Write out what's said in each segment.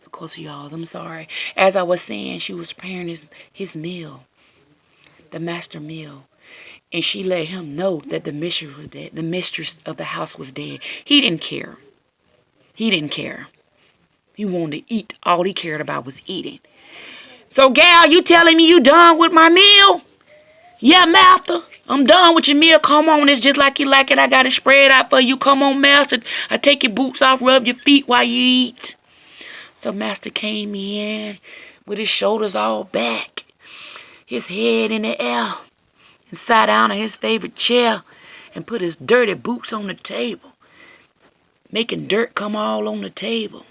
Of course, y'all, I'm sorry. As I was saying, she was preparing his meal, the master meal. And she let him know that the mistress was dead. The mistress of the house was dead. He didn't care. He didn't care. He wanted to eat. All he cared about was eating. So, gal, you telling me you done with my meal? Yeah, master. I'm done with your meal. Come on. It's just like you like it. I got it spread out for you. Come on, master. I take your boots off, rub your feet while you eat. So, master came in with his shoulders all back, his head in the air, and sat down in his favorite chair and put his dirty boots on the table, making dirt come all on the table.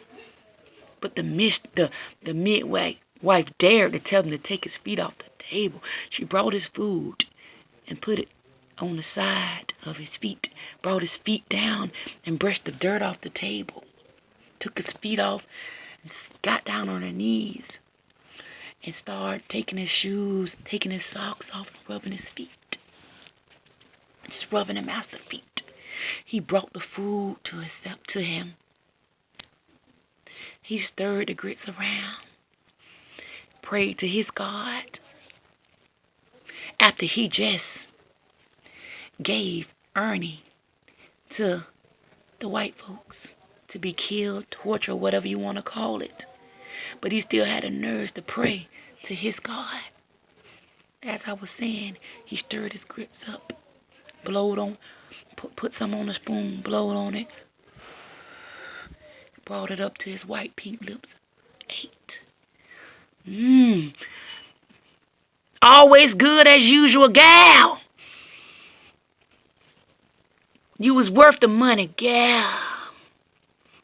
But the midwife dared to tell him to take his feet off the table. She brought his food and put it on the side of his feet, brought his feet down and brushed the dirt off the table, took his feet off and got down on her knees and started taking his shoes, taking his socks off and rubbing his feet. Just rubbing him out the feet. He brought the food to him. He stirred the grits around, prayed to his God. After he just gave Ernie to the white folks to be killed, tortured, whatever you want to call it. But he still had the nerves to pray to his God. As I was saying, he stirred his grits up, blowed on, put some on a spoon, blowed on it, brought it up to his white pink lips, ate. Always good as usual, gal. You was worth the money, gal.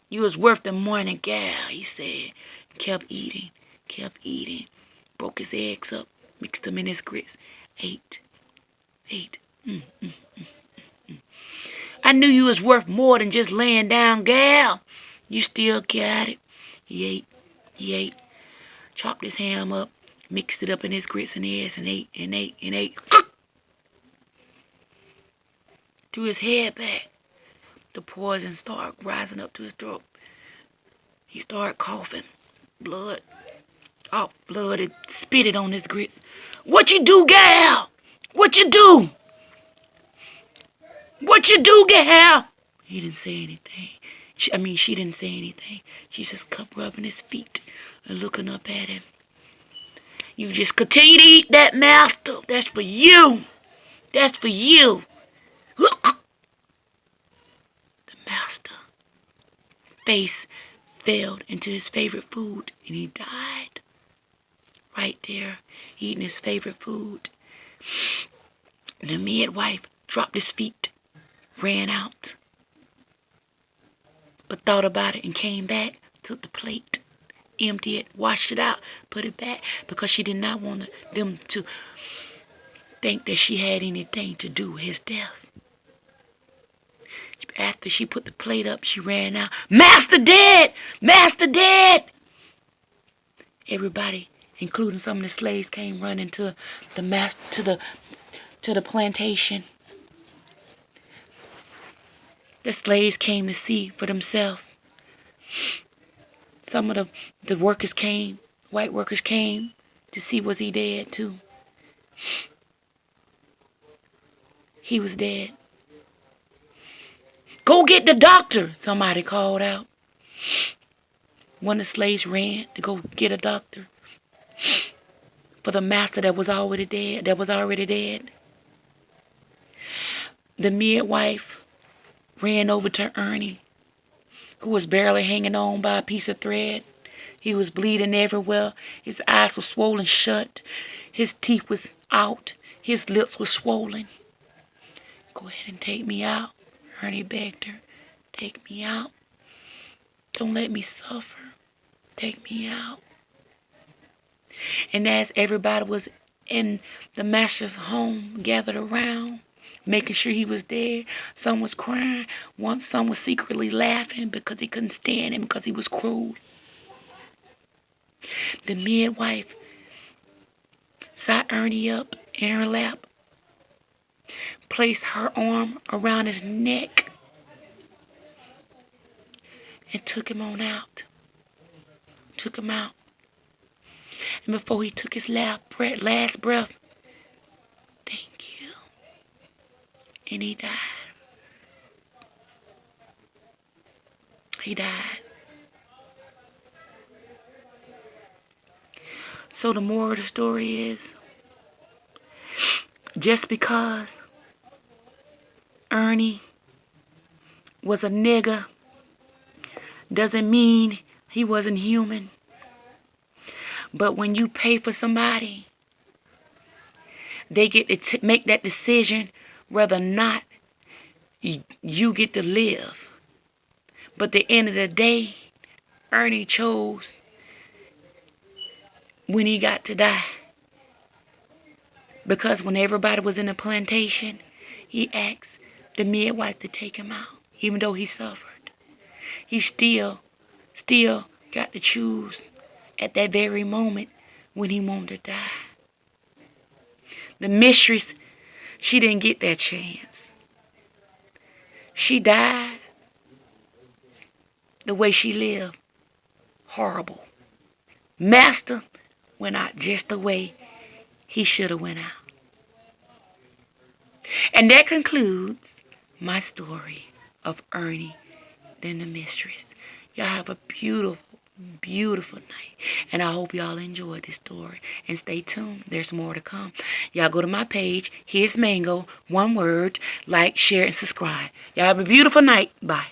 You was worth the money, gal, he said. Kept eating, broke his eggs up, mixed them in his grits, ate. I knew you was worth more than just laying down, gal. You still got it. He ate, chopped his ham up, mixed it up in his grits and eggs, and ate. Threw his head back. The poison started rising up to his throat. He started coughing. Blood. Oh, blood. It spitted on his grits. What you do, gal? What you do? What you do, gal? He didn't say anything. She didn't say anything. She just kept rubbing his feet and looking up at him. You just continue to eat that, master. That's for you. That's for you. Look. The master face fell into his favorite food and he died. Right there, eating his favorite food. The midwife dropped his feet, ran out, but thought about it and came back, took the plate, emptied it, washed it out, put it back, because she did not want them to think that she had anything to do with his death. After she put the plate up, she ran out. Master dead! Master dead! Everybody, including some of the slaves, came running to the plantation. The slaves came to see for themselves. Some of the workers came, white workers came to see was he dead too. He was dead. Go get the doctor, somebody called out. One of the slaves ran to go get a doctor for the master that was already dead. The midwife ran over to Ernie, who was barely hanging on by a piece of thread. He was bleeding everywhere. His eyes were swollen shut. His teeth was out. His lips were swollen. Go ahead and take me out, Ernie begged her. Take me out. Don't let me suffer. Take me out. And as everybody was in the master's home, gathered around, making sure he was dead, some was crying. Some was secretly laughing because he couldn't stand him because he was cruel. The midwife sat Ernie up in her lap, placed her arm around his neck, and took him on out took him out. And before he took his last breath, thank you. And he died. He died. So the moral of the story is, just because Ernie was a nigger doesn't mean he wasn't human. But when you pay for somebody, they get to make that decision whether or not you get to live. But at the end of the day, Ernie chose when he got to die. Because when everybody was in the plantation, he asked the midwife to take him out, even though he suffered. He still got to choose at that very moment when he wanted to die. The mistress, she didn't get that chance. She died the way she lived. Horrible. Master went out just the way he should have went out. And that concludes my story of Ernie and the Mistress. Y'all have a beautiful, beautiful night. And I hope y'all enjoyed this story. And stay tuned. There's more to come. Y'all go to my page. Here's Mango. One word. Like, share, and subscribe. Y'all have a beautiful night. Bye.